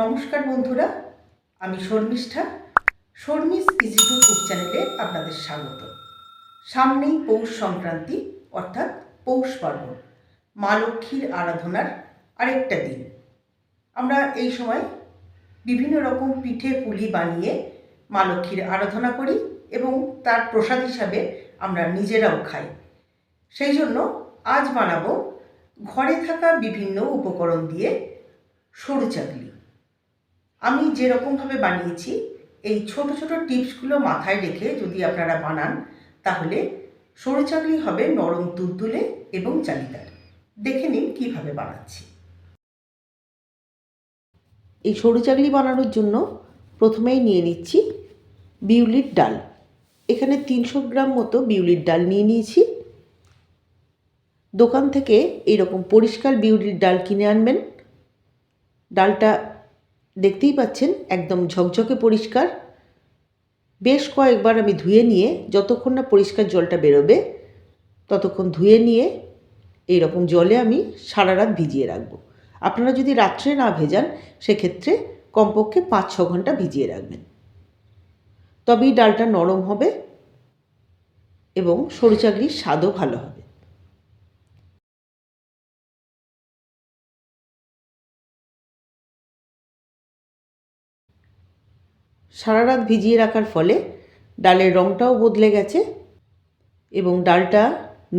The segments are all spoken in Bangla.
নমস্কার বন্ধুরা, আমি শর্মিষ্ঠা। শর্মিস ইজি2 কুক চ্যানেলে আপনাদের স্বাগত। সামনেই পৌষ সংক্রান্তি অর্থাৎ পৌষ পার্বণ, মা লক্ষ্মীর আরাধনার আরেকটা দিন। আমরা এই সময় বিভিন্ন রকম পিঠে পুলি বানিয়ে মা লক্ষ্মীর আরাধনা করি এবং তার প্রসাদ হিসাবে আমরা নিজেরাও খাই। সেই জন্য আজ বানাবো ঘরে থাকা বিভিন্ন উপকরণ দিয়ে সরু চাকলি। আমি যেরকমভাবে বানিয়েছি এই ছোট ছোট টিপসগুলো মাথায় রেখে যদি আপনারা বানান তাহলে সরু চাকলি হবে নরম তুলতুলে এবং চালিদার। দেখে নিন কীভাবে বানাচ্ছি। এই সরু চাকলি বানানোর জন্য প্রথমেই নিয়ে নিচ্ছি বিউলির ডাল। এখানে 300 গ্রাম মতো বিউলির ডাল নিয়ে নিয়েছি। দোকান থেকে এইরকম পরিষ্কার বিউলির ডাল কিনে আনবেন। ডালটা দেখতেই পাচ্ছেন একদম ঝকঝকে পরিষ্কার। বেশ কয়েকবার আমি ধুয়ে নিয়ে, যতক্ষণ না পরিষ্কার জলটা বেরোবে ততক্ষণ ধুয়ে নিয়ে এইরকম জলে আমি সারা রাত ভিজিয়ে রাখবো। আপনারা যদি রাত্রে না ভেজান সেক্ষেত্রে কমপক্ষে 5-6 ঘন্টা ভিজিয়ে রাখবেন, তবেই ডালটা নরম হবে এবং সরু চাকলির স্বাদও ভালো হবে। সারা রাত ভিজিয়ে রাখার ফলে ডালের রঙটাও বদলে গেছে এবং ডালটা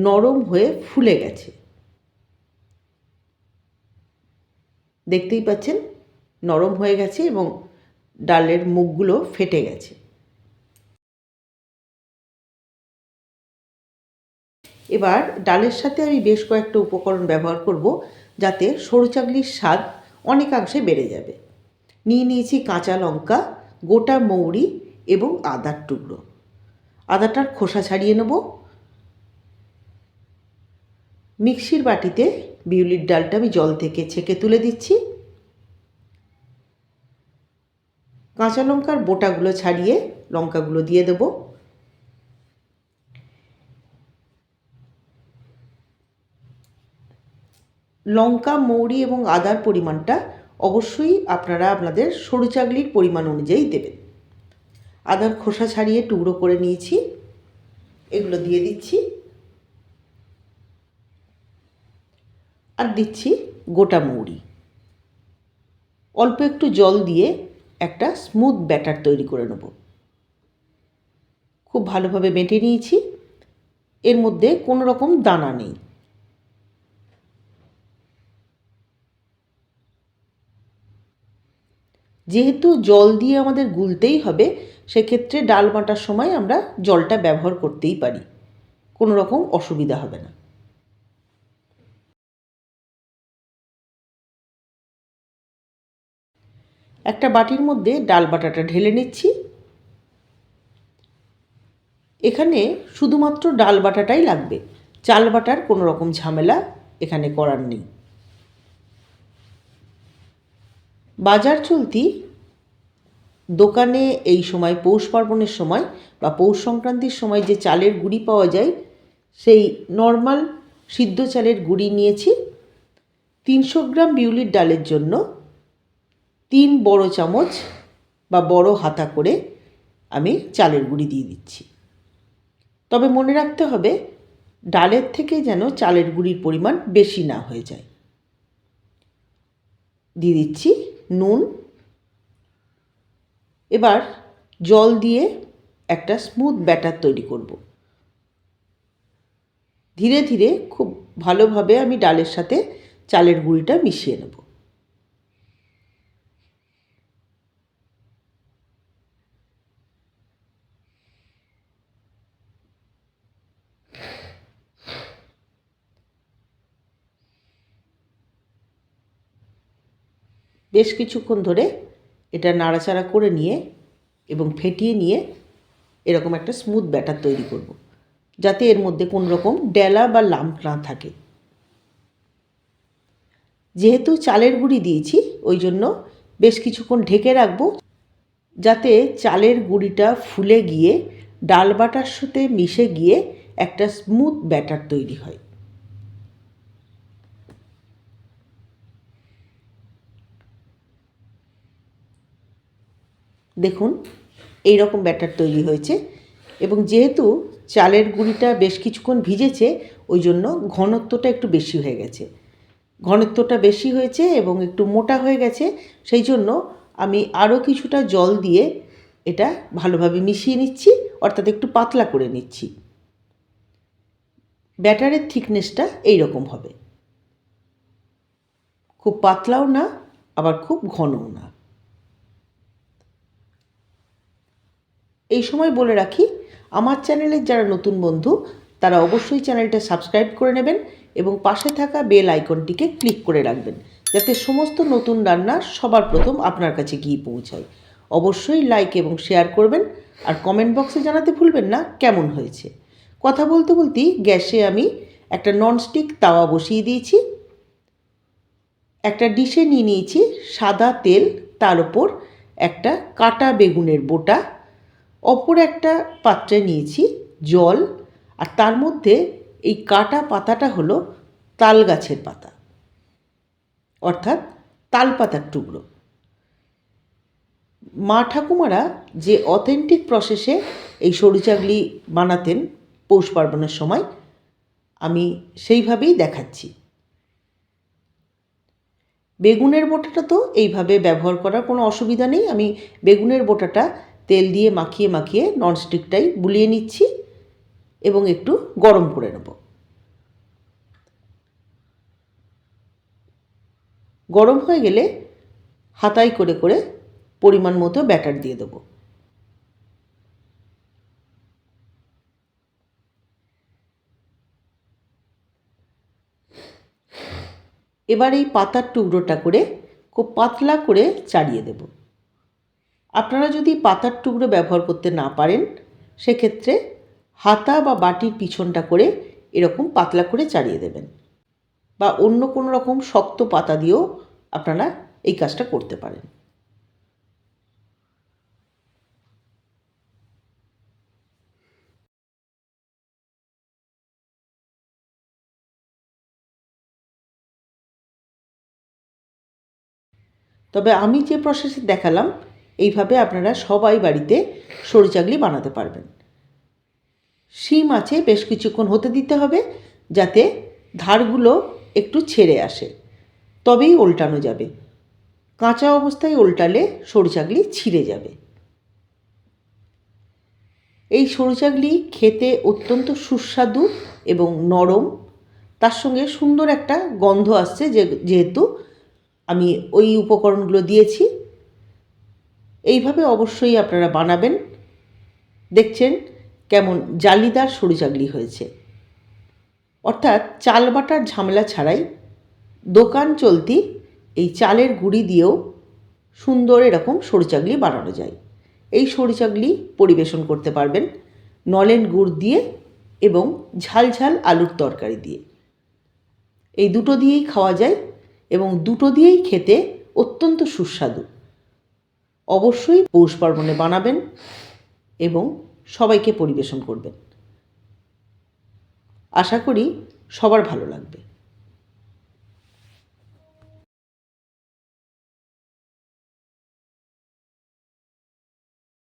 নরম হয়ে ফুলে গেছে। দেখতেই পাচ্ছেন নরম হয়ে গেছে এবং ডালের মুখগুলো ফেটে গেছে। এবার ডালের সাথে আমি বেশ কয়েকটা উপকরণ ব্যবহার করব যাতে সরু চাকলির স্বাদ অনেকাংশে বেড়ে যাবে। নিয়ে নিয়েছি কাঁচা লঙ্কা, গোটা মৌরি এবং আদার টুকরো। আদাটার খোসা ছাড়িয়ে নেব। মিক্সির বাটিতে বিউলির ডালটা আমি জল থেকে ছেঁকে তুলে দিচ্ছি। কাঁচা লঙ্কার বোটাগুলো ছাড়িয়ে লঙ্কাগুলো দিয়ে দেব। লঙ্কা, মৌরি এবং আদার পরিমাণটা অবশ্যই আপনারা আপনাদের সরু চাকলির পরিমাণ অনুযায়ী দেবেন। আদার খোসা ছাড়িয়ে টুকরো করে নিয়েছি, এগুলো দিয়ে দিচ্ছি। আর দিচ্ছি গোটা মৌরি। অল্প একটু জল দিয়ে একটা স্মুথ ব্যাটার তৈরি করে নেব। খুব ভালোভাবে বেটে নিয়েছি, এর মধ্যে কোনো রকম দানা নেই। যেহেতু জল দিয়ে আমাদের গুলতেই হবে, সেক্ষেত্রে ডাল বাটার সময় আমরা জলটা ব্যবহার করতেই পারি, কোনো রকম অসুবিধা হবে না। একটা বাটির মধ্যে ডাল বাটাটা ঢেলে নিচ্ছি। এখানে শুধুমাত্র ডাল বাটাটাই লাগবে, চাল বাটার কোনো রকম ঝামেলা এখানে করার নেই। বাজার চলতি দোকানে এই সময় পৌষ পার্বণের সময় বা পৌষ সংক্রান্তির সময় যে চালের গুঁড়ি পাওয়া যায়, সেই নর্মাল সিদ্ধ চালের গুঁড়ি নিয়েছি। 300 গ্রাম বিউলির ডালের জন্য 3 বড় চামচ বা বড় হাতা করে আমি চালের গুঁড়ি দিয়ে দিচ্ছি। তবে মনে রাখতে হবে ডালের থেকে যেন চালের গুঁড়ির পরিমাণ বেশি না হয়ে যায়। দিয়ে দিচ্ছি নুন। এবার জল দিয়ে একটা স্মুথ ব্যাটার তৈরি করব। ধীরে ধীরে খুব ভালোভাবে আমি ডালের সাথে চালের গুঁড়িটা মিশিয়ে নেব। বেশ কিছুক্ষণ ধরে এটা নাড়াচাড়া করে নিয়ে এবং ফেটিয়ে নিয়ে এরকম একটা স্মুথ ব্যাটার তৈরি করব, যাতে এর মধ্যে কোনো রকম ডেলা বা লাম্প না থাকে। যেহেতু চালের গুঁড়ি দিয়েছি ওই জন্য বেশ কিছুক্ষণ ঢেকে রাখবো, যাতে চালের গুঁড়িটা ফুলে গিয়ে ডাল বাটার সাথে মিশে গিয়ে একটা স্মুথ ব্যাটার তৈরি হয়। দেখুন এই রকম ব্যাটার তৈরি হয়েছে, এবং যেহেতু চালের গুঁড়িটা বেশ কিছুক্ষণ ভিজেছে ওই জন্য ঘনত্বটা একটু বেশি হয়ে গেছে। ঘনত্বটা বেশি হয়েছে এবং একটু মোটা হয়ে গেছে, সেই জন্য আমি আরও কিছুটা জল দিয়ে এটা ভালোভাবে মিশিয়ে নিচ্ছি, অর্থাৎ একটু পাতলা করে নিচ্ছি। ব্যাটারের থিকনেসটা এই রকম হবে, খুব পাতলাও না আবার খুব ঘনও না। এই সময় বলে রাখি, আমার চ্যানেলের যারা নতুন বন্ধু তারা অবশ্যই চ্যানেলটা সাবস্ক্রাইব করে নেবেন এবং পাশে থাকা বেল আইকনটিকে ক্লিক করে রাখবেন, যাতে সমস্ত নতুন রান্না সবার প্রথম আপনার কাছে গিয়ে পৌঁছায়। অবশ্যই লাইক এবং শেয়ার করবেন, আর কমেন্ট বক্সে জানাতে ভুলবেন না কেমন হয়েছে। কথা বলতে বলতেই গ্যাসে আমি একটা ননস্টিক তাওয়া বসিয়ে দিয়েছি। একটা ডিশে নিয়ে নিয়েছি সাদা তেল, তার ওপর একটা কাটা বেগুনের বোটা, অপর একটা পাত্রে নিয়েছি জল, আর তার মধ্যে এই কাটা পাতাটা হলো তাল গাছের পাতা, অর্থাৎ তাল পাতার টুকরো। মা ঠাকুমারা যে অথেন্টিক প্রসেসে এই সরু চাগলি বানাতেন পৌষ পার্বণের সময়, আমি সেইভাবেই দেখাচ্ছি। বেগুনের বোটাটা তো এইভাবে ব্যবহার করার কোনো অসুবিধা নেই। আমি বেগুনের বোটাটা তেল দিয়ে মাখিয়ে মাখিয়ে ননস্টিকটাই বুলিয়ে নিচ্ছি এবং একটু গরম করে নেব। গরম হয়ে গেলে হাতায় করে করে পরিমাণ মতো ব্যাটার দিয়ে দেবো। এবার এই পাতার টুকরোটা করে খুব পাতলা করে চাড়িয়ে দেব। আপনারা যদি পাতার টুকরো ব্যবহার করতে না পারেন, সেক্ষেত্রে হাতা বা বাটির পিছনটা করে এরকম পাতলা করে চাড়িয়ে দেবেন, বা অন্য কোনো রকম শক্ত পাতা দিয়েও আপনারা এই কাজটা করতে পারেন। তবে আমি যে প্রসেসে দেখালাম, এইভাবে আপনারা সবাই বাড়িতে সরু চাগলি বানাতে পারবেন। শিম আছে বেশ কিছুক্ষণ হতে দিতে হবে, যাতে ধারগুলো একটু ছেড়ে আসে, তবেই উল্টানো যাবে। কাঁচা অবস্থায় উল্টালে সরু চাগলি ছিঁড়ে যাবে। এই সরু চাগলি খেতে অত্যন্ত সুস্বাদু এবং নরম, তার সঙ্গে সুন্দর একটা গন্ধ আসছে, যেহেতু আমি ওই উপকরণগুলো দিয়েছি। এইভাবে অবশ্যই আপনারা বানাবেন। দেখছেন কেমন জালিদার সরু চাগলি হয়েছে, অর্থাৎ চাল বাটার ঝামেলা ছাড়াই দোকান চলতি এই চালের গুঁড়ি দিয়েও সুন্দর এরকম সরু চাগলি বানানো যায়। এই সরু চাগলি পরিবেশন করতে পারবেন নলেন গুড় দিয়ে এবং ঝাল ঝাল আলুর তরকারি দিয়ে। এই দুটো দিয়েই খাওয়া যায় এবং দুটো দিয়েই খেতে অত্যন্ত সুস্বাদু। অবশ্যই পৌষ পার্বণে বানাবেন এবং সবাইকে পরিবেশন করবেন। আশা করি সবার ভালো লাগবে।